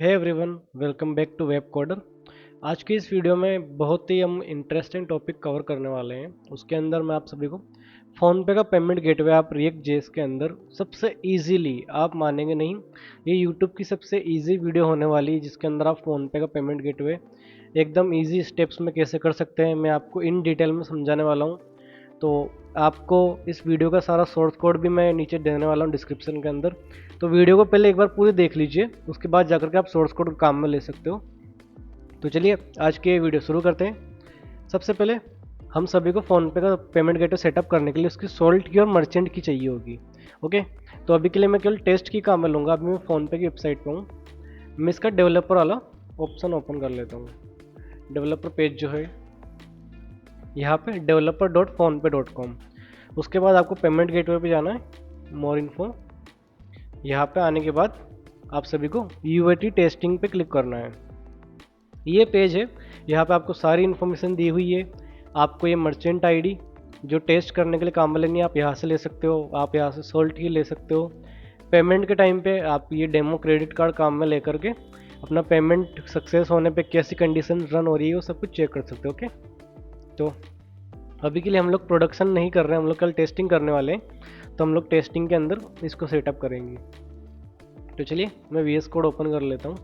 Hey everyone, welcome back to Web Coder. आज की इस वीडियो में बहुत ही हम इंटरेस्टिंग टॉपिक कवर करने वाले हैं। उसके अंदर मैं आप सभी को फ़ोनपे का पेमेंट गेटवे आप रिएक्ट जेएस के अंदर सबसे इजीली, आप मानेंगे नहीं, ये यूट्यूब की सबसे इजी वीडियो होने वाली है जिसके अंदर आप फ़ोनपे का पेमेंट गेटवे एकदम इजी स्टेप्स में कैसे कर सकते हैं मैं आपको इन डिटेल में समझाने वाला हूँ। तो आपको इस वीडियो का सारा सोर्स कोड भी मैं नीचे देने वाला हूँ डिस्क्रिप्शन के अंदर। तो वीडियो को पहले एक बार पूरी देख लीजिए, उसके बाद जाकर के आप सोर्स कोड काम में ले सकते हो। तो चलिए आज की वीडियो शुरू करते हैं। सबसे पहले हम सभी को फ़ोनपे का पेमेंट गेटवे सेटअप करने के लिए उसकी सोल्ट की और मर्चेंट की चाहिए होगी। ओके, तो अभी के लिए मैं केवल टेस्ट की काम में लूँगा। अभी मैं फ़ोनपे की वेबसाइट पर हूँ। मैं इसका डेवलपर वाला ऑप्शन ओपन कर लेता हूँ। डेवलपर पेज जो है यहाँ पे developer.phonepay.com। उसके बाद आपको पेमेंट गेटवे पे जाना है, मोर इन्फो। यहाँ पे आने के बाद आप सभी को यूएटी टेस्टिंग पे क्लिक करना है। ये पेज है, यहाँ पे आपको सारी इन्फॉर्मेशन दी हुई है। आपको ये मर्चेंट आईडी जो टेस्ट करने के लिए काम में लेनी है, आप यहाँ से ले सकते हो। आप यहाँ से सोल्ट ही ले सकते हो। पेमेंट के टाइम पे आप ये डेमो क्रेडिट कार्ड काम में लेकर के अपना पेमेंट सक्सेस होने पे कैसी कंडीशन रन हो रही है वो सब कुछ चेक कर सकते हो। ओके, तो अभी के लिए हम लोग प्रोडक्शन नहीं कर रहे हैं, हम लोग कल टेस्टिंग करने वाले हैं। तो हम लोग टेस्टिंग के अंदर इसको सेटअप करेंगे। तो चलिए मैं वीएस कोड ओपन कर लेता हूँ।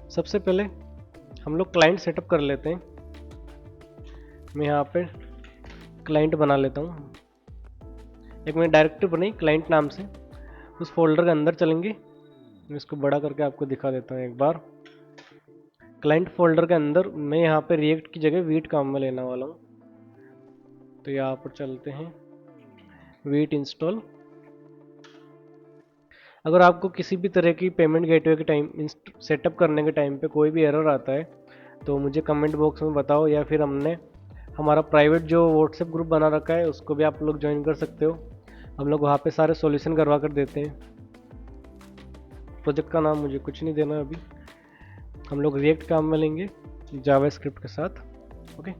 सबसे पहले हम लोग क्लाइंट सेटअप कर लेते हैं। मैं यहाँ पे क्लाइंट बना लेता हूँ। एक मैंने डायरेक्टरी बनाई क्लाइंट नाम से, उस फोल्डर के अंदर चलेंगे। मैं इसको बड़ा करके आपको दिखा देता हूँ एक बार। क्लाइंट फोल्डर के अंदर मैं यहाँ पे रिएक्ट की जगह वीट काम में लेने वाला हूँ। तो यहाँ पर चलते हैं, वीट इंस्टॉल। अगर आपको किसी भी तरह की पेमेंट गेटवे के टाइम सेटअप करने के टाइम पे कोई भी एरर आता है तो मुझे कमेंट बॉक्स में बताओ, या फिर हमारा प्राइवेट जो व्हाट्सएप ग्रुप बना रखा है उसको भी आप लोग ज्वाइन कर सकते हो। हम लोग वहाँ पे सारे सॉल्यूशन करवा कर देते हैं। प्रोजेक्ट का नाम मुझे कुछ नहीं देना अभी। हम लोग रिएक्ट काम में लेंगे जावा स्क्रिप्ट के साथ। ओके,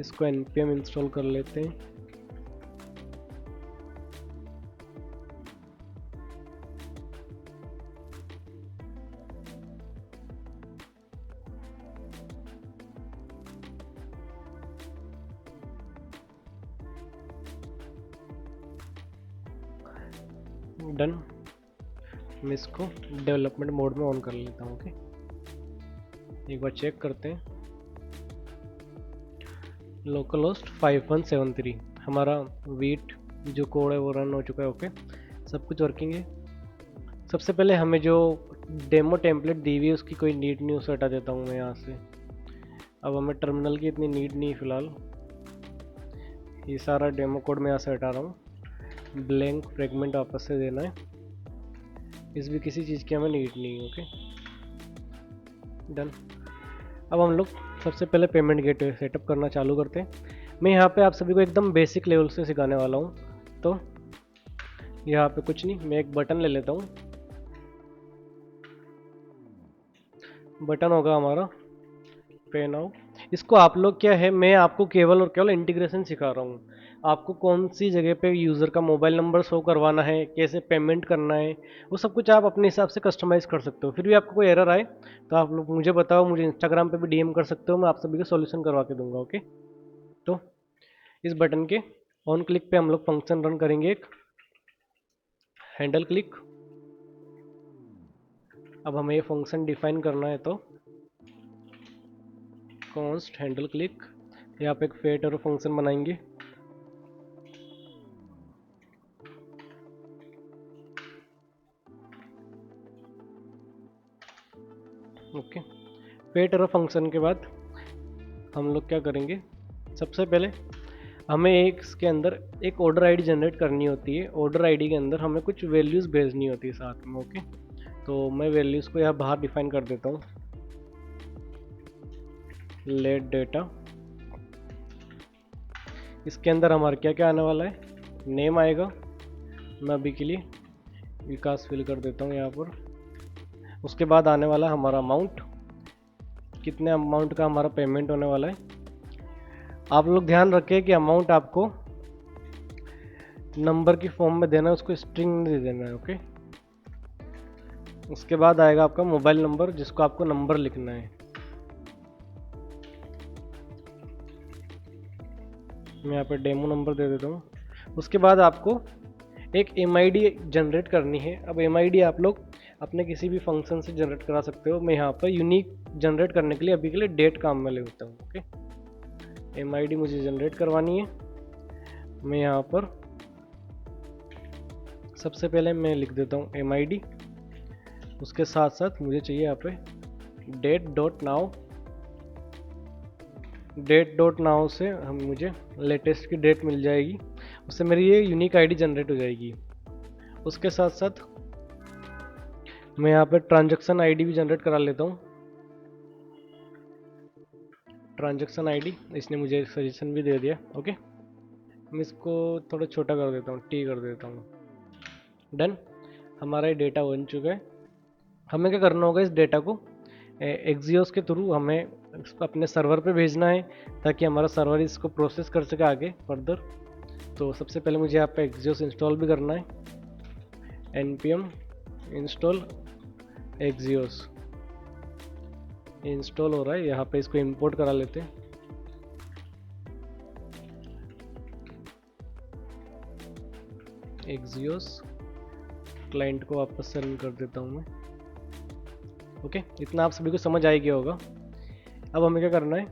इसको npm इंस्टॉल कर लेते हैं। डन। मैं इसको डेवलपमेंट मोड में ऑन कर लेता हूँ। ओके, एक बार चेक करते हैं। लोकल होस्ट 5173, हमारा वीट जो कोड है वो रन हो चुका है। ओके, सब कुछ वर्किंग है। सबसे पहले हमें जो डेमो टेम्पलेट दी हुई है उसकी कोई नीड नहीं, उसे हटा देता हूँ मैं यहाँ से। अब हमें टर्मिनल की इतनी नीड नहीं फिलहाल। ये सारा डेमो कोड मैं यहाँ से हटा रहा हूँ। ब्लैंक फ्रेगमेंट वापस से देना है, इस भी किसी चीज़ की हमें नीड नहीं है। Okay, done. अब हम लोग सबसे पहले पेमेंट गेटवे सेटअप करना चालू करते हैं। मैं यहाँ पे आप सभी को एकदम बेसिक लेवल से सिखाने वाला हूँ। तो यहाँ पे कुछ नहीं, मैं एक बटन ले लेता हूँ। बटन होगा हमारा पे नाउ। इसको आप लोग क्या है, मैं आपको केवल और केवल इंटीग्रेशन सिखा रहा हूँ। आपको कौन सी जगह पे यूज़र का मोबाइल नंबर शो करवाना है, कैसे पेमेंट करना है, वो सब कुछ आप अपने हिसाब से कस्टमाइज़ कर सकते हो। फिर भी आपको कोई एरर आए तो आप लोग मुझे बताओ, मुझे इंस्टाग्राम पे भी डीएम कर सकते हो, मैं आप सभी का सॉल्यूशन करवा के दूंगा। ओके, तो इस बटन के ऑन क्लिक पे हम लोग फंक्शन रन करेंगे, एक हैंडल क्लिक। अब हमें ये फंक्शन डिफाइन करना है, तो कॉन्स्ट हैंडल क्लिक, यहाँ पे एक फेट और फंक्शन बनाएंगे। ओके, फेट और फंक्शन के बाद हम लोग क्या करेंगे, सबसे पहले हमें एक इसके अंदर एक ऑर्डर आईडी जनरेट करनी होती है। ऑर्डर आईडी के अंदर हमें कुछ वैल्यूज़ भेजनी होती है साथ में। ओके, तो मैं वैल्यूज़ को यहाँ बाहर डिफाइन कर देता हूँ। लेट डेटा, इसके अंदर हमारा क्या क्या आने वाला है, नेम आएगा। मैं अभी के लिए विकास फिल कर देता हूँ यहाँ पर। उसके बाद आने वाला हमारा अमाउंट, कितने अमाउंट का हमारा पेमेंट होने वाला है। आप लोग ध्यान रखें कि अमाउंट आपको नंबर की फॉर्म में देना है, उसको स्ट्रिंग में दे देना है। ओके, उसके बाद आएगा आपका मोबाइल नंबर जिसको आपको नंबर लिखना है। मैं यहाँ पे डेमो नंबर दे देता हूँ। उसके बाद आपको एक MID जनरेट करनी है। अब MID आप लोग अपने किसी भी फंक्शन से जनरेट करा सकते हो। मैं यहाँ पर यूनिक जनरेट करने के लिए अभी के लिए डेट काम में लेता हूँ। ओके, MID मुझे जनरेट करवानी है। मैं यहाँ पर सबसे पहले मैं लिख देता हूँ MID। उसके साथ साथ मुझे चाहिए यहाँ पे डेट.नाउ से हम मुझे लेटेस्ट की डेट मिल जाएगी, उससे मेरी ये यूनिक आईडी जनरेट हो जाएगी। उसके साथ साथ मैं यहाँ पे ट्रांजैक्शन आईडी भी जनरेट करा लेता हूँ। ट्रांजैक्शन आईडी इसने मुझे सजेशन भी दे दिया। ओके, मैं इसको थोड़ा छोटा कर देता हूँ, T कर देता हूँ। डन, हमारा ये डेटा बन चुका है। हमें क्या करना होगा, इस डेटा को एक्सियोस के थ्रू हमें अपने सर्वर पे भेजना है ताकि हमारा सर्वर इसको प्रोसेस कर सके आगे फर्दर। तो सबसे पहले मुझे यहाँ पे एक्सियोस इंस्टॉल भी करना है। npm इंस्टॉल एक्सियोस इंस्टॉल हो रहा है, यहाँ पे इसको इंपोर्ट करा लेते हैं। एक्सियोस क्लाइंट को वापस से रन कर देता हूँ मैं। ओके, इतना आप सभी को समझ आ गया होगा। अब हमें क्या करना है,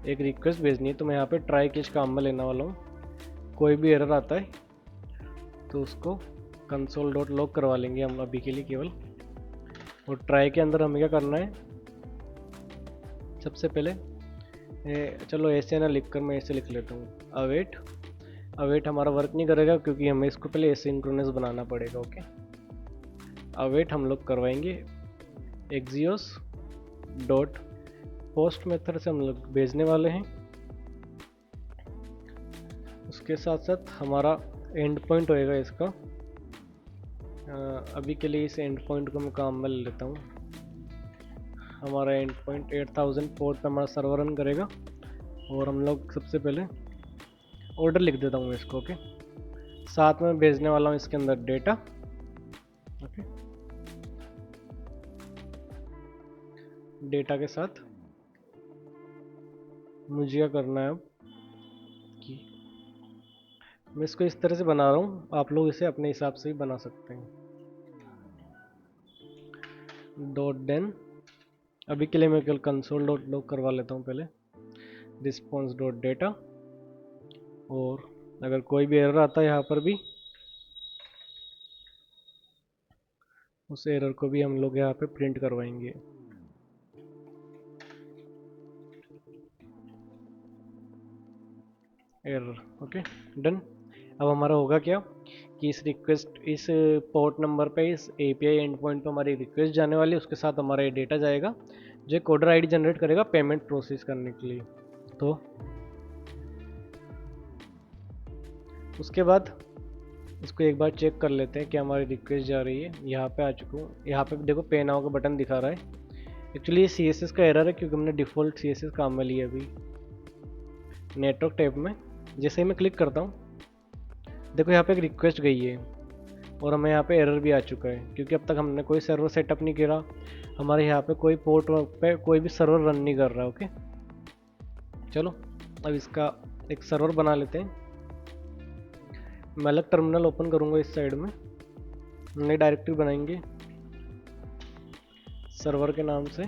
एक रिक्वेस्ट भेजनी है। तो मैं यहाँ पे ट्राई कैच काम में लेने वाला हूँ। कोई भी एरर आता है तो उसको console.log करवा लेंगे हम अभी के लिए केवल। और ट्राई के अंदर हमें क्या करना है, सबसे पहले चलो ऐसे ना लिख कर मैं ऐसे लिख लेता हूँ, अवेट हमारा वर्क नहीं करेगा क्योंकि हमें इसको पहले एसिंक्रोनस बनाना पड़ेगा। ओके, अवेट हम लोग करवाएंगे एक्सियोस डॉट पोस्ट मेथड से हम लोग भेजने वाले हैं। उसके साथ साथ हमारा एंड पॉइंट होएगा इसका। अभी के लिए इस एंड पॉइंट को मैं काम में ले लेता हूँ। हमारा एंड पॉइंट 8000 पोर्ट पे हमारा सर्वर रन करेगा। और हम लोग सबसे पहले ऑर्डर लिख देता हूँ इसको। ओके, साथ में भेजने वाला हूँ इसके अंदर डेटा। ओके, डेटा के साथ मुझे क्या करना है अब कि मैं इसको इस तरह से बना रहा हूँ, आप लोग इसे अपने हिसाब से भी बना सकते हैं। डॉट देन अभी के लिए मैं केवल console.log करवा लेता हूँ पहले, रिस्पॉन्स डॉट डेटा। और अगर कोई भी एरर आता है यहाँ पर भी, उस एरर को भी हम लोग यहाँ पे प्रिंट करवाएंगे। एरर। Okay, done. अब हमारा होगा क्या कि इस पोर्ट नंबर पे, इस API एंड पॉइंट पे हमारी रिक्वेस्ट जाने वाली है। उसके साथ हमारा ये डेटा जाएगा जो कोडर आईडी जनरेट करेगा पेमेंट प्रोसेस करने के लिए। तो उसके बाद इसको एक बार चेक कर लेते हैं कि हमारी रिक्वेस्ट जा रही है। यहाँ पे आ चुका हूँ, यहाँ पे देखो पे नाउ का बटन दिखा रहा है। एक्चुअली ये CSS का एरर है क्योंकि हमने डिफ़ॉल्ट CSS काम में लिया अभी नेटवर्क टैब में। जैसे ही मैं क्लिक करता हूँ, देखो यहाँ पे एक रिक्वेस्ट गई है और हमें यहाँ पे एरर भी आ चुका है क्योंकि अब तक हमने कोई सर्वर सेटअप नहीं किया। हमारे यहाँ पे कोई पोर्ट पे कोई भी सर्वर रन नहीं कर रहा। ओके, चलो अब इसका एक सर्वर बना लेते हैं। मैं अलग टर्मिनल ओपन करूँगा इस साइड में, नई डायरेक्टरी बनाएंगे सर्वर के नाम से।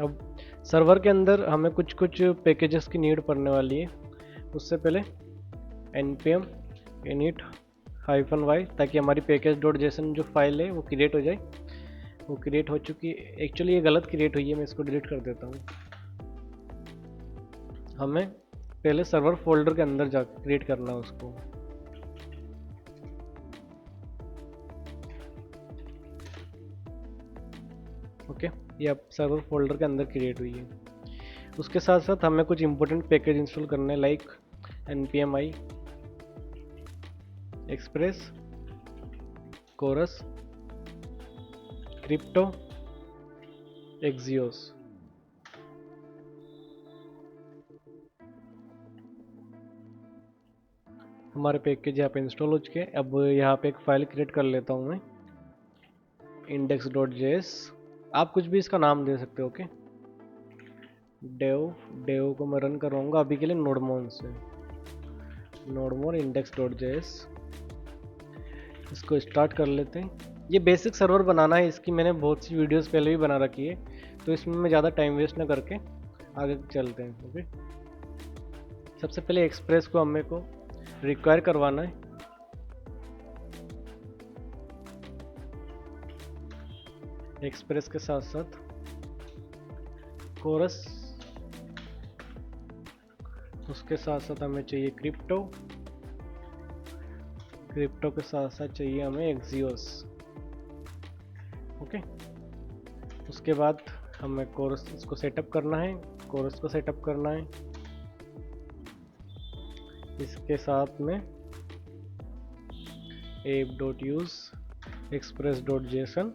अब सर्वर के अंदर हमें कुछ पैकेजेस की नीड पड़ने वाली है। उससे पहले npm init -y ताकि हमारी package.json जो फाइल है वो क्रिएट हो जाए। वो क्रिएट हो चुकी है, एक्चुअली ये गलत क्रिएट हुई है, मैं इसको डिलीट कर देता हूँ। हमें पहले सर्वर फोल्डर के अंदर जा क्रिएट करना है उसको। ओके, ये अब सर्वर फोल्डर के अंदर क्रिएट हुई है। उसके साथ साथ हमें कुछ इंपॉर्टेंट पैकेज इंस्टॉल करने हैं, like npm i express, cors, crypto, axios. हमारे पैकेज यहाँ पे इंस्टॉल हो चुके हैं। अब यहाँ पे एक फाइल क्रिएट कर लेता हूँ मैं, index.js। आप कुछ भी इसका नाम दे सकते हो। ओके, डेव को मैं रन करवाऊँगा अभी के लिए नोडमोन से, नोडमोन index.js। इसको स्टार्ट कर लेते हैं। ये बेसिक सर्वर बनाना है, इसकी मैंने बहुत सी वीडियोस पहले भी बना रखी है, तो इसमें मैं ज़्यादा टाइम वेस्ट ना करके आगे चलते हैं। ओके, सबसे पहले एक्सप्रेस को हमें को रिक्वायर करवाना है। एक्सप्रेस के साथ साथ कोरस, उसके साथ साथ हमें चाहिए क्रिप्टो, क्रिप्टो के साथ साथ चाहिए हमें एक्सियोस। ओके, उसके बाद हमें कोरस इसको सेटअप करना है, कोरस को सेटअप करना है। इसके साथ में app.use express.json,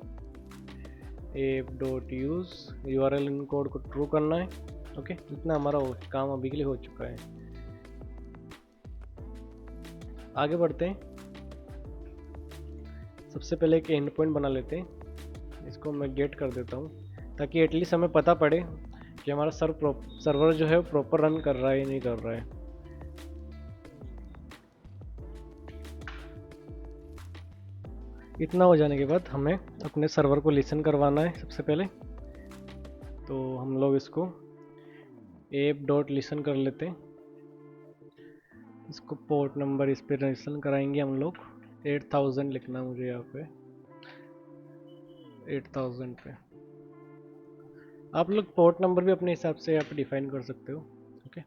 app.use URL encode को ट्रू करना है। ओके, इतना हमारा काम अभी के लिए हो चुका है। आगे बढ़ते हैं। सबसे पहले एक एंड पॉइंट बना लेते हैं, इसको मैं गेट कर देता हूँ ताकि एटलीस्ट हमें पता पड़े कि हमारा सर्वर जो है प्रॉपर रन कर रहा है या नहीं कर रहा है। इतना हो जाने के बाद हमें अपने सर्वर को लिसन करवाना है। सबसे पहले तो हम लोग इसको app.listen कर लेते हैं। इसको पोर्ट नंबर इस पर लिसन कराएंगे हम लोग, 8000 लिखना है मुझे यहाँ पे, 8000 पे। आप लोग पोर्ट नंबर भी अपने हिसाब से यहाँ पे डिफाइन कर सकते हो। ओके,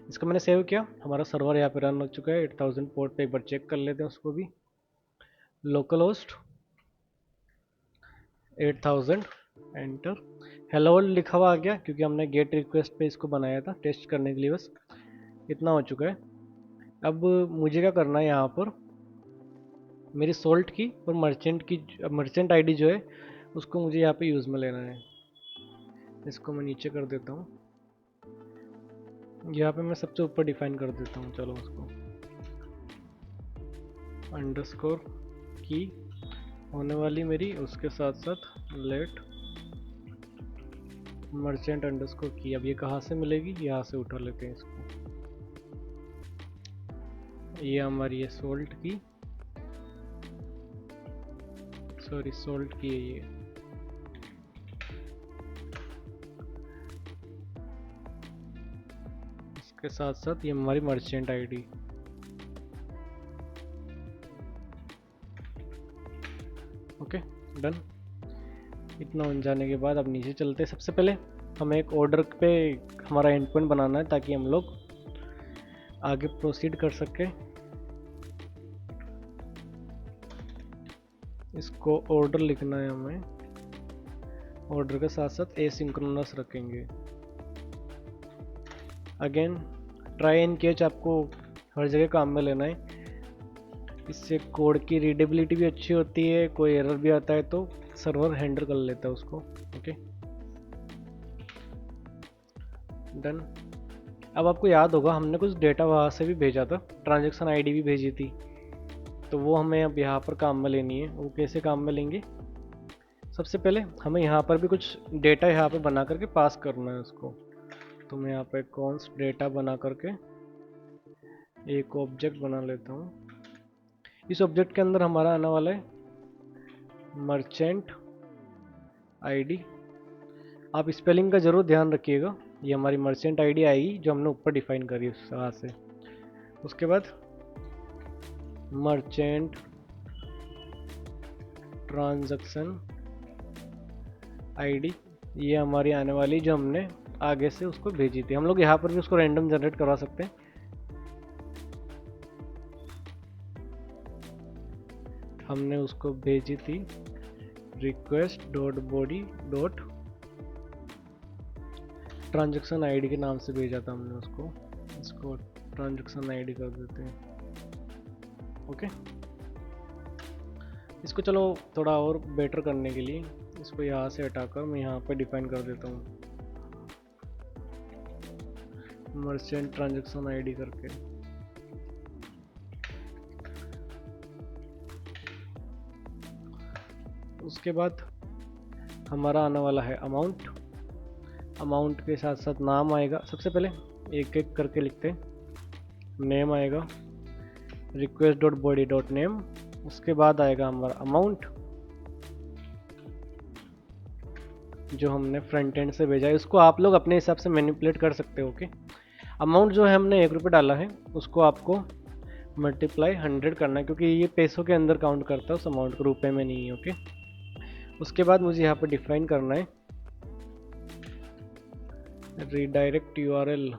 इसको मैंने सेव किया, हमारा सर्वर यहाँ पे रन हो चुका है 8000 पोर्ट पे। एक बार चेक कर लेते हैं उसको भी। Local host 8000, enter. Hello world लिखा हुआ आ गया क्योंकि हमने गेट रिक्वेस्ट पे इसको बनाया था टेस्ट करने के लिए। बस इतना हो चुका है। अब मुझे क्या करना है, यहाँ पर मेरी सोल्ट की और मर्चेंट आईडी जो है उसको मुझे यहाँ पे यूज़ में लेना है। इसको मैं नीचे कर देता हूँ, यहाँ पे मैं सबसे ऊपर डिफाइन कर देता हूँ। चलो उसको अंडरस्कोर की होने वाली मेरी, उसके साथ साथ लेट मर्चेंट अंडरस्कोर की। अब ये कहाँ से मिलेगी, यहाँ से उठा लेते हैं इसको। ये हमारी है सोल्ट की, सॉरी सोल्ट की है ये। इसके साथ साथ ये हमारी मर्चेंट आईडी। Okay, done. इतना हो जाने के बाद अब नीचे चलते हैं। सबसे पहले हमें एक ऑर्डर पे हमारा एंड पॉइंट बनाना है ताकि हम लोग आगे प्रोसीड कर सकें। इसको ऑर्डर लिखना है हमें, ऑर्डर के साथ साथ एसिंक्रोनस रखेंगे। अगेन ट्राई एंड कैच आपको हर जगह काम में लेना है, इससे कोड की रीडेबिलिटी भी अच्छी होती है। कोई एरर भी आता है तो सर्वर हैंडल कर लेता है उसको। Okay, done. अब आपको याद होगा हमने कुछ डेटा वहाँ से भी भेजा था, ट्रांजैक्शन आईडी भी भेजी थी, तो वो हमें अब यहाँ पर काम में लेनी है। वो कैसे काम में लेंगे, सबसे पहले हमें यहाँ पर भी कुछ डेटा यहाँ पे बना करके पास करना है उसको। तो मैं यहाँ पे कॉन्स्ट डेटा बना करके एक ऑब्जेक्ट बना लेता हूँ। इस ऑब्जेक्ट के अंदर हमारा आने वाला है मर्चेंट आईडी। आप स्पेलिंग का ज़रूर ध्यान रखिएगा, ये हमारी मर्चेंट आईडी आएगी जो हमने ऊपर डिफाइन करी उस तरह से। उसके बाद मर्चेंट ट्रांजैक्शन आईडी, ये हमारी आने वाली जो हमने आगे से उसको भेजी थी। हम लोग यहाँ पर भी उसको रैंडम जनरेट करवा सकते हैं। हमने उसको भेजी थी request.body. ट्रांजैक्शन आईडी के नाम से भेजा था हमने उसको। इसको ट्रांजैक्शन आईडी कर देते हैं। ओके, इसको चलो थोड़ा और बेटर करने के लिए इसको यहाँ से हटाकर मैं यहाँ पे डिफाइन कर देता हूँ मर्चेंट ट्रांजैक्शन आईडी करके। उसके बाद हमारा आने वाला है अमाउंट। अमाउंट के साथ साथ नाम आएगा। सबसे पहले एक एक करके लिखते हैं। नेम आएगा request dot body dot name. उसके बाद आएगा हमारा अमाउंट जो हमने फ्रंट एंड से भेजा है। उसको आप लोग अपने हिसाब से मैनिपुलेट कर सकते हो। ओके, अमाउंट जो है हमने 1 रुपये डाला है, उसको आपको मल्टीप्लाई 100 करना है, क्योंकि ये पैसों के अंदर काउंट करता है, उस अमाउंट को रुपए में नहीं है। ओके, उसके बाद मुझे यहाँ पर डिफाइन करना है रीडायरेक्ट यूआरएल।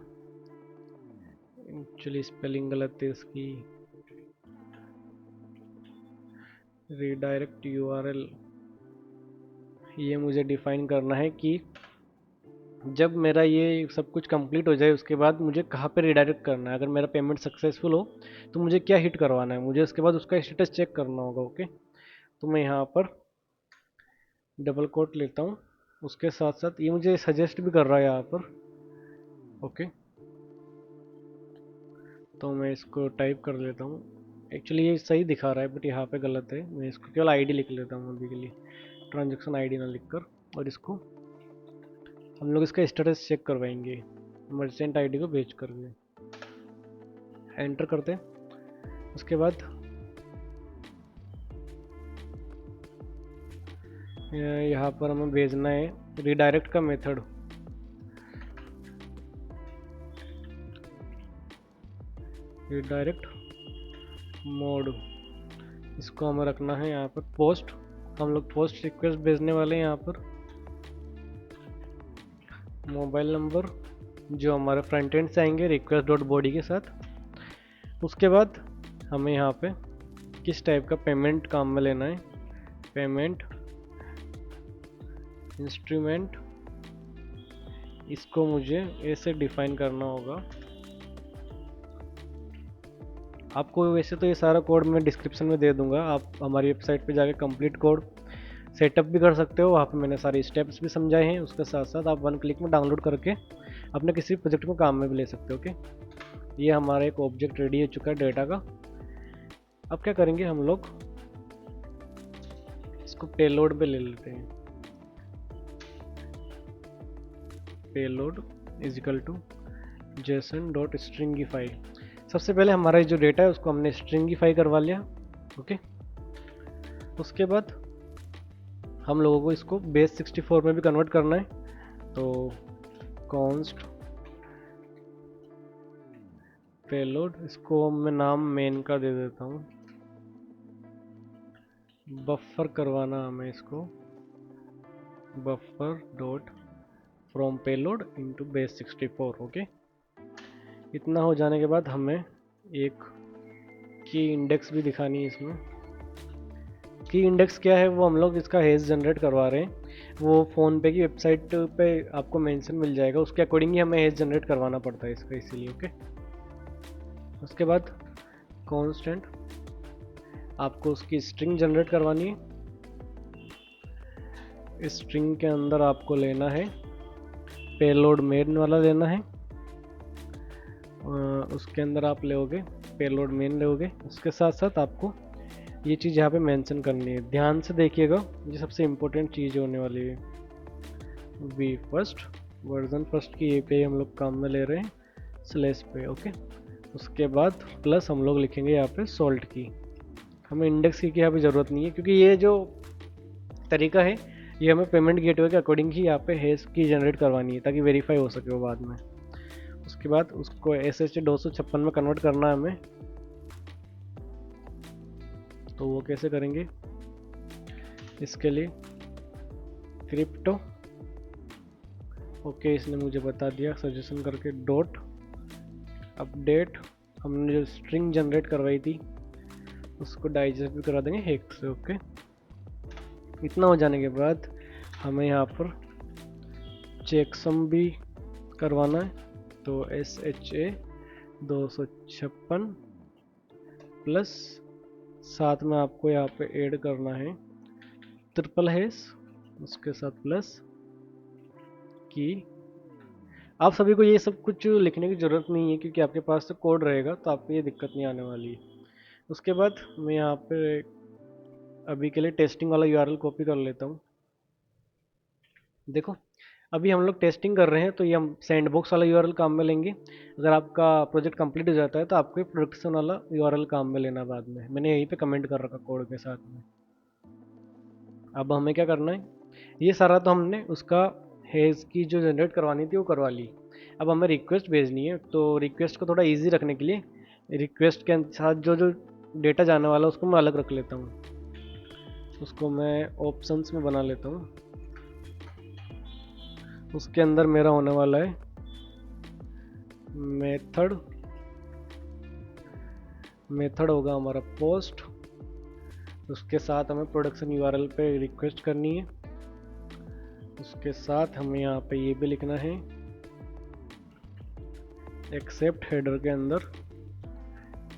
एक्चुअली स्पेलिंग गलत है इसकी। रीडायरेक्ट यूआरएल ये मुझे डिफाइन करना है कि जब मेरा ये सब कुछ कंप्लीट हो जाए उसके बाद मुझे कहाँ पे रिडायरेक्ट करना है। अगर मेरा पेमेंट सक्सेसफुल हो तो मुझे क्या हिट करवाना है, मुझे उसके बाद उसका स्टेटस चेक करना होगा। ओके, तो मैं यहाँ पर डबल कोट लेता हूँ। उसके साथ साथ ये मुझे सजेस्ट भी कर रहा है यहाँ पर। ओके, तो मैं इसको टाइप कर लेता हूँ। एक्चुअली ये सही दिखा रहा है बट यहाँ पे गलत है। मैं इसको केवल आईडी लिख लेता हूँ अभी के लिए, ट्रांजैक्शन आईडी ना लिखकर। और इसको हम लोग इसका स्टेटस चेक करवाएंगे मर्चेंट आईडी को भेज करके। एंटर करते हैं। उसके बाद यहाँ पर हमें भेजना है रीडायरेक्ट का मेथड। रीडायरेक्ट मोड इसको हमें रखना है यहाँ पर पोस्ट। हम लोग पोस्ट रिक्वेस्ट भेजने वाले हैं यहाँ पर। मोबाइल नंबर जो हमारे फ्रंट एंड से आएंगे रिक्वेस्ट डॉट बॉडी के साथ। उसके बाद हमें यहाँ पे किस टाइप का पेमेंट काम में लेना है। पेमेंट इंस्ट्रूमेंट, इसको मुझे ऐसे डिफाइन करना होगा। आपको वैसे तो ये सारा कोड मैं डिस्क्रिप्शन में दे दूंगा, आप हमारी वेबसाइट पे जाके कंप्लीट कोड सेटअप भी कर सकते हो। वहाँ पे मैंने सारे स्टेप्स भी समझाए हैं। उसके साथ साथ आप 1 क्लिक में डाउनलोड करके अपने किसी प्रोजेक्ट को काम में भी ले सकते हो। ओके, ये हमारा एक ऑब्जेक्ट रेडी हो चुका है डेटा का। अब क्या करेंगे, हम लोग इसको पेलोड पे ले लेते हैं। Payload is equal to json.stringify। सबसे पहले हमारा जो डेटा है उसको हमने स्ट्रिंगिफाई करवा लिया। ओके, उसके बाद हम लोगों को इसको बेस 64 में भी कन्वर्ट करना है। तो कॉन्स्ट पेलोड, इसको मैं नाम मेन का दे देता हूँ। बफर करवाना हमें इसको buffer dot from payload into base 64। Okay, इतना हो जाने के बाद हमें एक की इंडेक्स भी दिखानी है इसमें। की इंडेक्स क्या है, वो हम लोग इसका हेज जनरेट करवा रहे हैं। वो फ़ोन पे की वेबसाइट पे आपको मेंशन मिल जाएगा, उसके अकॉर्डिंग ही हमें हेज जनरेट करवाना पड़ता है इसका, इसीलिए। ओके, उसके बाद कांस्टेंट आपको उसकी स्ट्रिंग जनरेट करवानी है। इस स्ट्रिंग के अंदर आपको लेना है पेलोड मेन वाला लेना है। उसके अंदर आप लोगे पेलोड मेन लोगे। उसके साथ साथ आपको ये चीज़ यहाँ पे मेंशन करनी है। ध्यान से देखिएगा, ये सबसे इम्पोर्टेंट चीज़ होने वाली है। वी फर्स्ट वर्जन फर्स्ट की API हम लोग काम में ले रहे हैं स्लैश पे। ओके, उसके बाद प्लस हम लोग लिखेंगे यहाँ पे सॉल्ट की। हमें इंडेक्स की यहाँ पे ज़रूरत नहीं है, क्योंकि ये जो तरीका है ये हमें पेमेंट गेटवे के अकॉर्डिंग ही यहाँ पे हेज की जनरेट करवानी है, ताकि वेरीफाई हो सके वो बाद में। उसके बाद उसको SH 256 में कन्वर्ट करना है हमें। तो वो कैसे करेंगे, इसके लिए क्रिप्टो। ओके, इसने मुझे बता दिया सजेशन करके डॉट अपडेट। हमने जो स्ट्रिंग जनरेट करवाई थी उसको डाइजेस्ट भी करा देंगे हेक्स से। ओके, इतना हो जाने के बाद हमें यहाँ पर चेकसम भी करवाना है। तो SHA 256 प्लस साथ में आपको यहाँ पे ऐड करना है ट्रिपल हेस, उसके साथ प्लस की। आप सभी को ये सब कुछ लिखने की ज़रूरत नहीं है, क्योंकि आपके पास तो कोड रहेगा, तो आपको ये दिक्कत नहीं आने वाली है। उसके बाद मैं यहाँ पे अभी के लिए टेस्टिंग वाला यूआरएल कॉपी कर लेता हूँ। देखो अभी हम लोग टेस्टिंग कर रहे हैं तो ये हम सैंडबॉक्स वाला यूआरएल काम में लेंगे। अगर आपका प्रोजेक्ट कंप्लीट हो जाता है तो आपको प्रोडक्शन वाला यूआरएल काम में लेना बाद में। मैंने यहीं पे कमेंट कर रखा कोड के साथ में। अब हमें क्या करना है, ये सारा तो हमने उसका हेज की जो जनरेट करवानी थी वो करवा ली। अब हमें रिक्वेस्ट भेजनी है, तो रिक्वेस्ट को थोड़ा इजी रखने के लिए रिक्वेस्ट के साथ जो जो डेटा जाने वाला है उसको मैं अलग रख लेता हूँ। उसको मैं ऑप्शंस में बना लेता हूँ। उसके अंदर मेरा होने वाला है मेथड। मेथड होगा हमारा पोस्ट। उसके साथ हमें प्रोडक्शन यूआरएल पे रिक्वेस्ट करनी है। उसके साथ हमें यहाँ पे ये भी लिखना है एक्सेप्ट हेडर के अंदर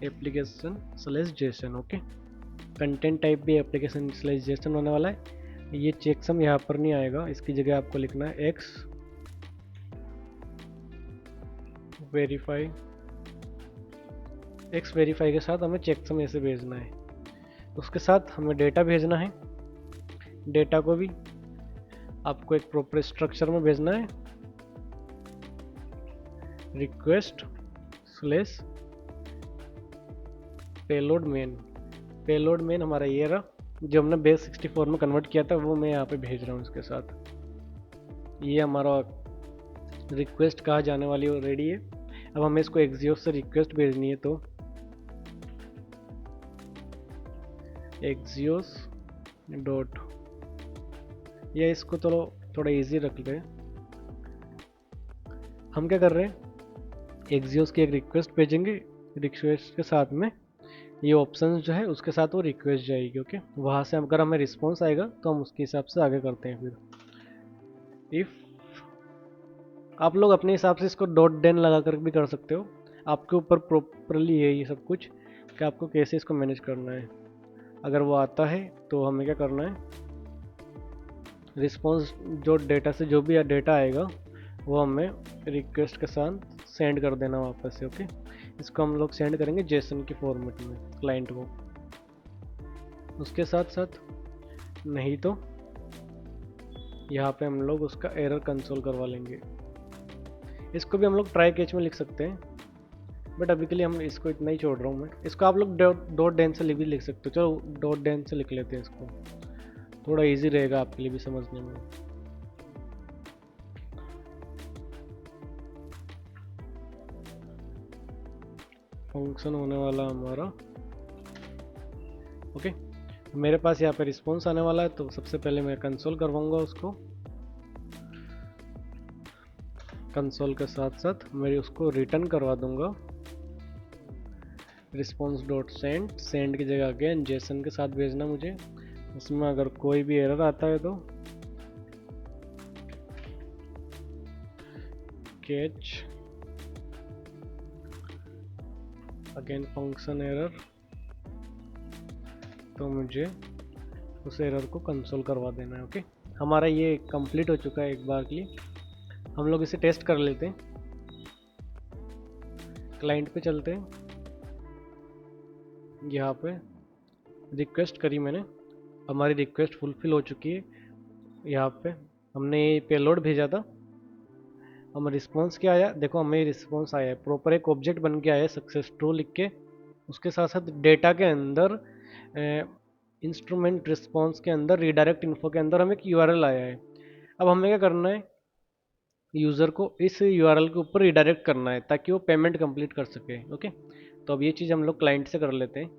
application slash Jason. Okay, content type भी एप्लीकेशन स्लैश जेसन होने वाला है। ये चेकसम यहाँ पर नहीं आएगा, इसकी जगह आपको लिखना है एक्स वेरीफाई। एक्स वेरीफाई के साथ हमें चेकसम ऐसे भेजना है। उसके साथ हमें डेटा भेजना है। डेटा को भी आपको एक प्रॉपर स्ट्रक्चर में भेजना है, request slash payload main. Payload main हमारा ये रहा, जो हमने बेस 64 में कन्वर्ट किया था वो मैं यहाँ पे भेज रहा हूँ इसके साथ। ये हमारा रिक्वेस्ट कहाँ जाने वाली ऑलरेडी है। अब हमें इसको एक्सियोस से रिक्वेस्ट भेजनी है, तो एक्सियोस डॉट, या इसको तो थोड़ा इजी रख ले। हम क्या कर रहे हैं, एक्सियोस की एक रिक्वेस्ट भेजेंगे, रिक्वेस्ट के साथ में ये ऑप्शन जो है उसके साथ वो रिक्वेस्ट जाएगी। ओके, वहाँ से अगर हमें रिस्पॉन्स आएगा तो हम उसके हिसाब से आगे करते हैं। फिर इफ़ आप लोग अपने हिसाब से इसको डॉट देन लगा कर भी कर सकते हो, आपके ऊपर प्रॉपरली है ये सब कुछ कि आपको कैसे इसको मैनेज करना है। अगर वो आता है तो हमें क्या करना है, रिस्पॉन्स जो डेटा से जो भी डेटा आएगा वो हमें रिक्वेस्ट के साथ सेंड कर देना वापस से। ओके, इसको हम लोग सेंड करेंगे जेसन की फॉर्मेट में क्लाइंट को। उसके साथ साथ नहीं तो यहाँ पे हम लोग उसका एरर कंसोल करवा लेंगे। इसको भी हम लोग ट्राई कैच में लिख सकते हैं, बट अभी के लिए हम इसको इतना ही छोड़ रहा हूँ मैं। इसको आप लोग डॉट डेन से भी लिख सकते हो। चलो डॉट डेन से लिख लेते हैं इसको, थोड़ा इजी रहेगा आपके लिए भी समझने में। फंक्शन होने वाला हमारा ओके। मेरे पास यहाँ पे रिस्पॉन्स आने वाला है, तो सबसे पहले मैं कंसोल करवाऊंगा उसको। कंसोल के साथ साथ मैं उसको रिटर्न करवा दूंगा रिस्पॉन्स डॉट सेंड। सेंड की जगह अगेन जेसन के साथ भेजना मुझे। उसमें अगर कोई भी एरर आता है तो कैच अगेन फंक्शन एरर, तो मुझे उस एरर को कंसोल करवा देना है। ओके, हमारा ये कंप्लीट हो चुका है एक बार के लिए। हम लोग इसे टेस्ट कर लेते हैं। क्लाइंट पे चलते हैं, यहाँ पे रिक्वेस्ट करी मैंने, हमारी रिक्वेस्ट फुलफिल हो चुकी है। यहाँ पे हमने पेलोड भेजा था, हमें रिस्पॉन्स क्या आया, देखो हमें रिस्पॉन्स आया है, प्रॉपर एक ऑब्जेक्ट बन के आया है सक्सेस ट्रू लिख के। उसके साथ साथ डेटा के अंदर इंस्ट्रूमेंट रिस्पॉन्स के अंदर रीडायरेक्ट इन्फो के अंदर हमें एक यूआरएल आया है। अब हमें क्या करना है, यूज़र को इस यूआरएल के ऊपर रीडायरेक्ट करना है ताकि वो पेमेंट कंप्लीट कर सके। ओके, तो अब ये चीज़ हम लोग क्लाइंट से कर लेते हैं।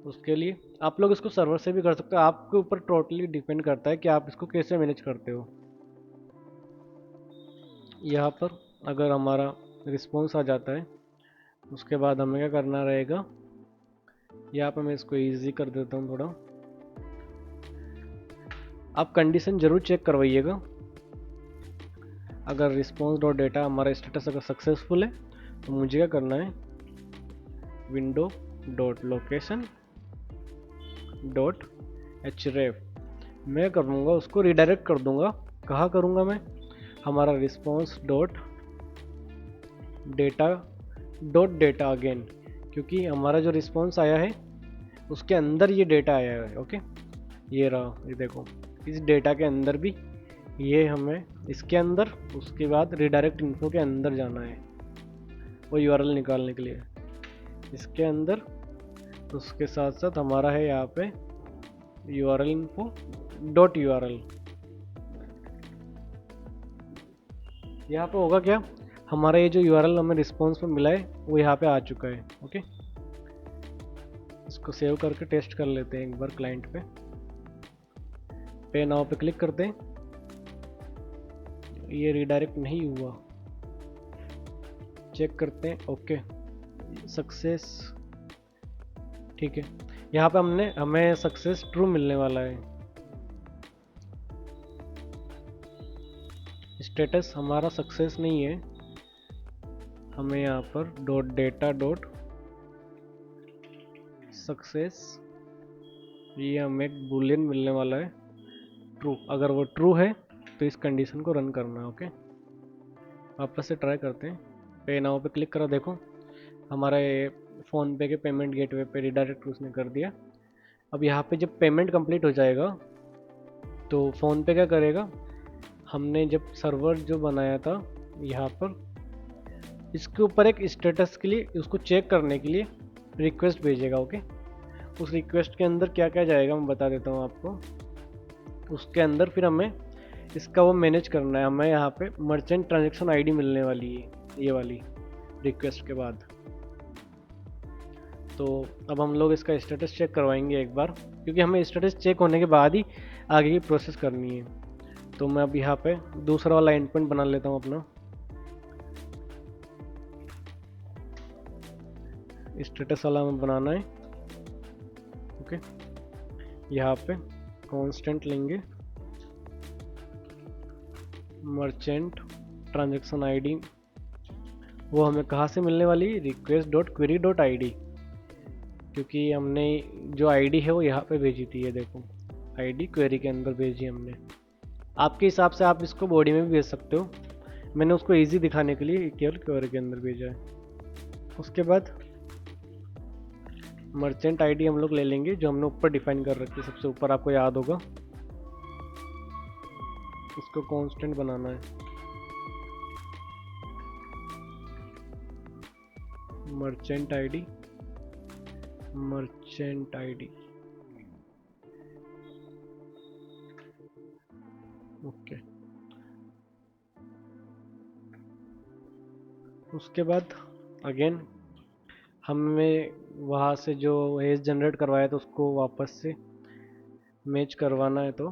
उसके लिए आप लोग इसको सर्वर से भी कर सकते हो, आपके ऊपर टोटली डिपेंड करता है कि आप इसको कैसे मैनेज करते हो। यहाँ पर अगर हमारा रिस्पॉन्स आ जाता है, उसके बाद हमें क्या करना रहेगा, यहाँ पर मैं इसको इजी कर देता हूँ थोड़ा। आप कंडीशन जरूर चेक करवाइएगा। अगर रिस्पॉन्स डॉट डेटा हमारा स्टेटस अगर सक्सेसफुल है तो मुझे क्या करना है, window dot location dot href मैं करूँगा उसको रिडायरेक्ट कर दूंगा। कहाँ करूँगा मैं, हमारा रिस्पॉन्स डॉट डेटा अगेन, क्योंकि हमारा जो रिस्पॉन्स आया है उसके अंदर ये डेटा आया है। ओके, ये रहा, ये देखो, इस डेटा के अंदर भी ये हमें इसके अंदर, उसके बाद रिडायरेक्ट इन्फो के अंदर जाना है वो यूआरएल निकालने के लिए, इसके अंदर। उसके साथ साथ हमारा है यहाँ पे यूआरएल इन्फो डॉट यूआरएल। यहाँ पे होगा क्या, हमारा ये जो यूआरएल हमें रिस्पॉन्स में मिला है वो यहाँ पे आ चुका है। ओके, इसको सेव करके टेस्ट कर लेते हैं एक बार क्लाइंट पे नाउ पे क्लिक करते हैं। ये रिडायरेक्ट नहीं हुआ, चेक करते हैं। ओके, सक्सेस, ठीक है। यहाँ पे हमें सक्सेस ट्रू मिलने वाला है। स्टेटस हमारा सक्सेस नहीं है, हमें यहाँ पर डॉट डेटा डॉट सक्सेस, ये हमें एक बुलियन मिलने वाला है ट्रू। अगर वो ट्रू है तो इस कंडीशन को रन करना है। ओके, वापस से ट्राई करते हैं। पे नाउ पे क्लिक करो, देखो हमारा ये फ़ोन पे के पेमेंट गेटवे पे रिडायरेक्ट उसने कर दिया। अब यहाँ पे जब पेमेंट कंप्लीट हो जाएगा तो फ़ोन पे क्या करेगा, हमने जब सर्वर जो बनाया था यहाँ पर, इसके ऊपर एक स्टेटस के लिए, उसको चेक करने के लिए रिक्वेस्ट भेजेगा। ओके, उस रिक्वेस्ट के अंदर क्या क्या जाएगा मैं बता देता हूँ आपको। उसके अंदर फिर हमें इसका वो मैनेज करना है। हमें यहाँ पे मर्चेंट ट्रांजैक्शन आईडी मिलने वाली है ये वाली रिक्वेस्ट के बाद। तो अब हम लोग इसका स्टेटस चेक करवाएंगे एक बार, क्योंकि हमें स्टेटस चेक होने के बाद ही आगे की प्रोसेस करनी है। तो मैं अब यहाँ पे दूसरा वाला एंड पॉइंट बना लेता हूँ अपना। स्टेटस वाला हमें बनाना है। ओके, यहाँ पे कांस्टेंट लेंगे मर्चेंट ट्रांजैक्शन आईडी, वो हमें कहाँ से मिलने वाली, request dot query dot ID, क्योंकि हमने जो आईडी है वो यहाँ पे भेजी थी। ये देखो आईडी क्वेरी के अंदर भेजी हमने। आपके हिसाब से आप इसको बॉडी में भी भेज सकते हो, मैंने उसको इजी दिखाने के लिए केवल क्वेरी के अंदर भेजा है। उसके बाद मर्चेंट आईडी हम लोग ले लेंगे जो हमने ऊपर डिफाइन कर रखी है, सबसे ऊपर, आपको याद होगा। उसको कांस्टेंट बनाना है, merchant ID merchant ID. Okay, उसके बाद अगेन हमें वहाँ से जो हेज जनरेट करवाया था उसको वापस से मैच करवाना है। तो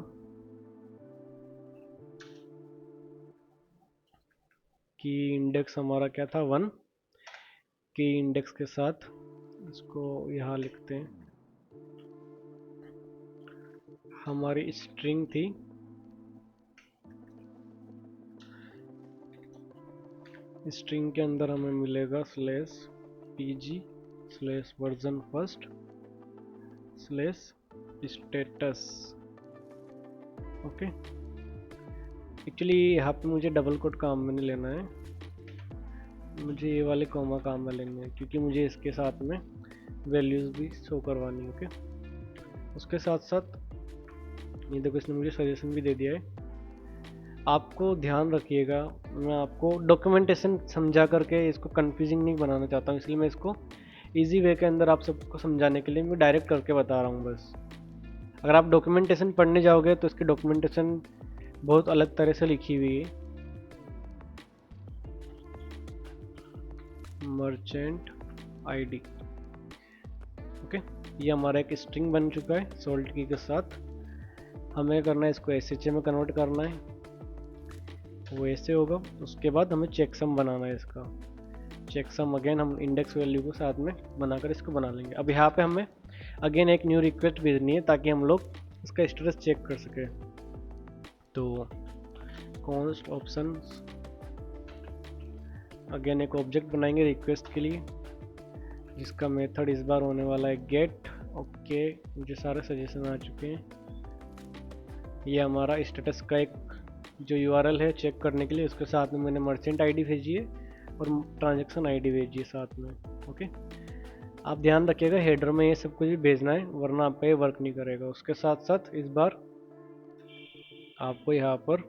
की इंडेक्स हमारा क्या था, 1, की इंडेक्स के साथ इसको यहाँ लिखते हैं। हमारी स्ट्रिंग थी स्ट्रिंग के अंदर हमें मिलेगा /pg/version first/status। ओके, एक्चुअली यहाँ पे मुझे डबल कोट काम में नहीं लेना है, मुझे ये वाले कॉमा काम में लेने हैं, क्योंकि मुझे इसके साथ में वैल्यूज़ भी शो करवानी है। ओके, उसके साथ साथ ये देखो इसने मुझे सजेशन भी दे दिया है। आपको ध्यान रखिएगा, मैं आपको डॉक्यूमेंटेशन समझा करके इसको कंफ्यूजिंग नहीं बनाना चाहता हूँ, इसलिए मैं इसको इजी वे के अंदर आप सबको समझाने के लिए मैं डायरेक्ट करके बता रहा हूँ बस। अगर आप डॉक्यूमेंटेशन पढ़ने जाओगे तो इसकी डॉक्यूमेंटेशन बहुत अलग तरह से लिखी हुई है। मर्चेंट आईडी, ओके, ये हमारा एक स्ट्रिंग बन चुका है सोल्ट की के साथ। हमें करना है इसको SHA में कन्वर्ट करना है, वो ऐसे होगा। उसके बाद हमें चेकसम बनाना है इसका। चेकसम अगेन हम इंडेक्स वैल्यू को साथ में बनाकर इसको बना लेंगे। अब यहाँ पे हमें अगेन एक न्यू रिक्वेस्ट भेजनी है ताकि हम लोग इसका स्टेटस चेक कर सके। तो कॉन्स्ट ऑप्शंस, अगेन एक ऑब्जेक्ट बनाएंगे रिक्वेस्ट के लिए, जिसका मेथड इस बार होने वाला है गेट। ओके, मुझे सारे सजेशन आ चुके हैं। ये हमारा स्टेटस का एक जो URL है चेक करने के लिए, उसके साथ में मैंने मर्चेंट आईडी भेजी है और ट्रांजैक्शन आईडी भेजी है साथ में। ओके, आप ध्यान रखिएगा हेडर में ये सब कुछ भी भेजना है, वरना आप पे वर्क नहीं करेगा। उसके साथ साथ इस बार आपको यहाँ पर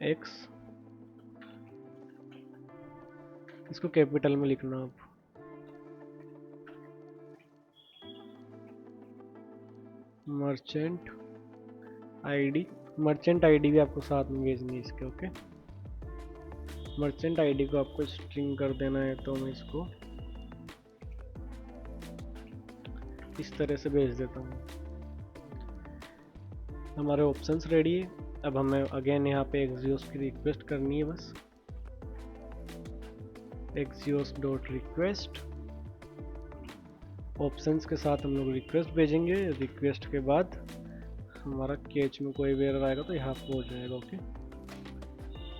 एक्स, इसको कैपिटल में लिखना आप, मर्चेंट आईडी, मर्चेंट आईडी भी आपको साथ में भेजनी है इसके। ओके, मर्चेंट आईडी को आपको स्ट्रिंग कर देना है, तो मैं इसको इस तरह से भेज देता हूँ। हमारे ऑप्शंस रेडी है। अब हमें अगेन यहाँ पे एक्सियोस की रिक्वेस्ट करनी है, बस एक्सियोस डॉट रिक्वेस्ट, ऑप्शंस के साथ हम लोग रिक्वेस्ट भेजेंगे। रिक्वेस्ट के बाद हमारा कैच में कोई भी एरर आएगा तो यहाँ पे हो जाएगा। ओके,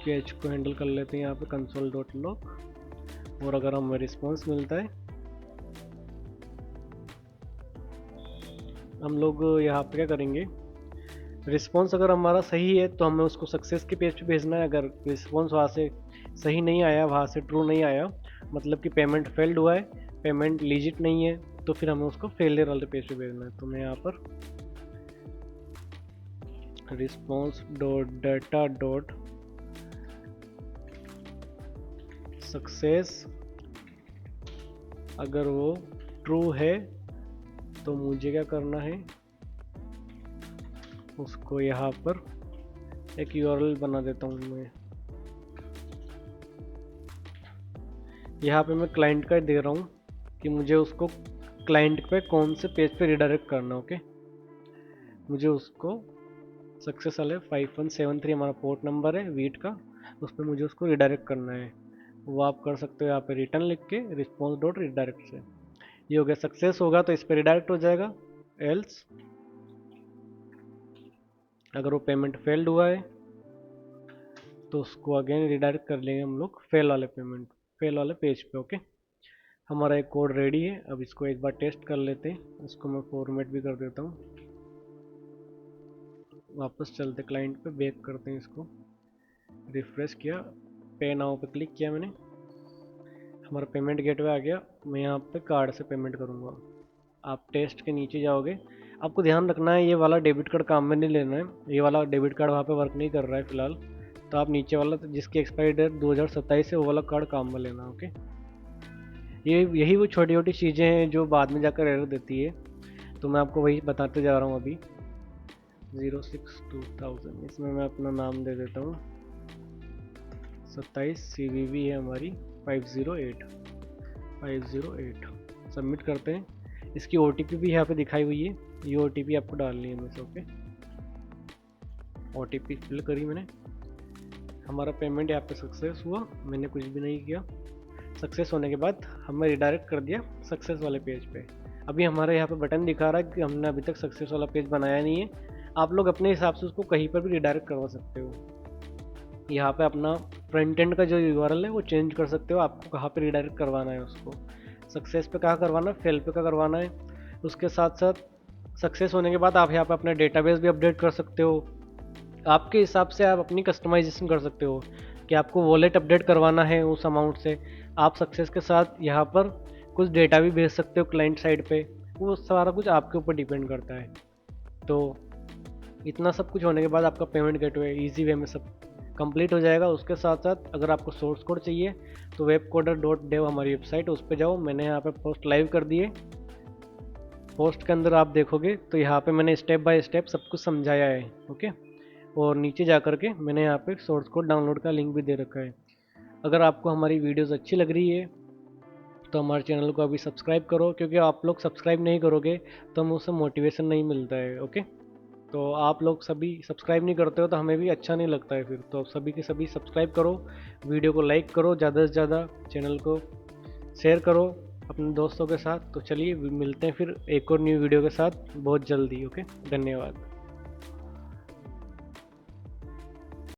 कैच को हैंडल कर लेते हैं यहाँ पे कंसोल डॉट लॉग, और अगर हमें रिस्पॉन्स मिलता है, हम लोग यहाँ पे क्या करेंगे, रिस्पॉन्स अगर हमारा सही है तो हमें उसको सक्सेस के पेज पे भेजना है। अगर रिस्पॉन्स वहाँ से सही नहीं आया, वहाँ से ट्रू नहीं आया, मतलब कि पेमेंट फेल्ड हुआ है, पेमेंट लीजिट नहीं है, तो फिर हमें उसको फेलियर वाले पेज पे भेजना है। तो मैं यहाँ पर response dot data dot success, अगर वो ट्रू है तो मुझे क्या करना है, उसको यहाँ पर एक URL बना देता हूँ मैं। यहाँ पे मैं क्लाइंट का दे रहा हूँ कि मुझे उसको क्लाइंट पे कौन से पेज पे रिडायरेक्ट करना। ओके, मुझे उसको सक्सेस वाले 5173 हमारा पोर्ट नंबर है वीट का, उस पर मुझे उसको रिडायरेक्ट करना है। वो आप कर सकते हो यहाँ पे रिटर्न लिख के रिस्पॉन्स डॉट रिडायरेक्ट से। ये हो गया, सक्सेस होगा तो इस पर रिडायरेक्ट हो जाएगा, एल्स अगर वो पेमेंट फेल्ड हुआ है तो उसको अगेन रिडायरेक्ट कर लेंगे हम लोग फेल वाले पेज पे। ओके, हमारा एक कोड रेडी है। अब इसको एक बार टेस्ट कर लेते हैं। इसको मैं फॉर्मेट भी कर देता हूँ। वापस चलते क्लाइंट पे, बैक करते हैं, इसको रिफ्रेश किया, पे नाउ पे क्लिक किया मैंने, हमारा पेमेंट गेटवे आ गया। मैं यहाँ पे कार्ड से पेमेंट करूँगा। आप टेस्ट के नीचे जाओगे, आपको ध्यान रखना है ये वाला डेबिट कार्ड काम में नहीं लेना है, ये वाला डेबिट कार्ड वहाँ पे वर्क नहीं कर रहा है फिलहाल, तो आप नीचे वाला जिसकी एक्सपायरी डेट 2027 है वो वाला कार्ड काम में लेना। ओके, यही वो छोटी छोटी चीज़ें हैं जो बाद में जाकर एरर देती है, तो मैं आपको वही बताते जा रहा हूँ। अभी 06/2000 इसमें मैं अपना नाम दे देता हूँ, 27 CVV है हमारी 508 सबमिट करते हैं। इसकी OTP भी यहाँ पे दिखाई हुई है, ये OTP आपको डालनी है मेरे से। ओके, OTP फिल करी मैंने, हमारा पेमेंट यहाँ पे सक्सेस हुआ, मैंने कुछ भी नहीं किया। सक्सेस होने के बाद हमें रिडायरेक्ट कर दिया सक्सेस वाले पेज पे। अभी हमारे यहाँ पे बटन दिखा रहा है कि हमने अभी तक सक्सेस वाला पेज बनाया नहीं है। आप लोग अपने हिसाब से उसको कहीं पर भी रिडायरेक्ट करवा सकते हो। यहाँ पे अपना फ्रंट एंड का जो URL है वो चेंज कर सकते हो, आपको कहाँ पे रिडायरेक्ट करवाना है, उसको सक्सेस पे कहाँ करवाना है, फेल पे कहाँ करवाना है। उसके साथ साथ सक्सेस होने के बाद आप यहाँ पे अपना डेटाबेस भी अपडेट कर सकते हो। आपके हिसाब से आप अपनी कस्टमाइजेशन कर सकते हो कि आपको वॉलेट अपडेट करवाना है उस अमाउंट से, आप सक्सेस के साथ यहाँ पर कुछ डेटा भी भेज सकते हो क्लाइंट साइड पे। वो सारा कुछ आपके ऊपर डिपेंड करता है। तो इतना सब कुछ होने के बाद आपका पेमेंट गेटवे ईजी वे में सब कंप्लीट हो जाएगा। उसके साथ साथ अगर आपको सोर्स कोड चाहिए तो webcoder.dev हमारी वेबसाइट, उस पर जाओ, मैंने यहाँ पे पोस्ट लाइव कर दिए। पोस्ट के अंदर आप देखोगे तो यहाँ पे मैंने स्टेप बाय स्टेप सब कुछ समझाया है। ओके, और नीचे जा कर के मैंने यहाँ पे सोर्स कोड डाउनलोड का लिंक भी दे रखा है। अगर आपको हमारी वीडियोस अच्छी लग रही है तो हमारे चैनल को अभी सब्सक्राइब करो, क्योंकि आप लोग सब्सक्राइब नहीं करोगे तो हमें उससे मोटिवेशन नहीं मिलता है। ओके, तो आप लोग सभी सब्सक्राइब नहीं करते हो तो हमें भी अच्छा नहीं लगता है फिर। तो सभी के सभी सब्सक्राइब करो, वीडियो को लाइक करो, ज़्यादा से ज़्यादा चैनल को शेयर करो अपने दोस्तों के साथ। तो चलिए मिलते हैं फिर एक और न्यू वीडियो के साथ बहुत जल्दी। ओके, धन्यवाद।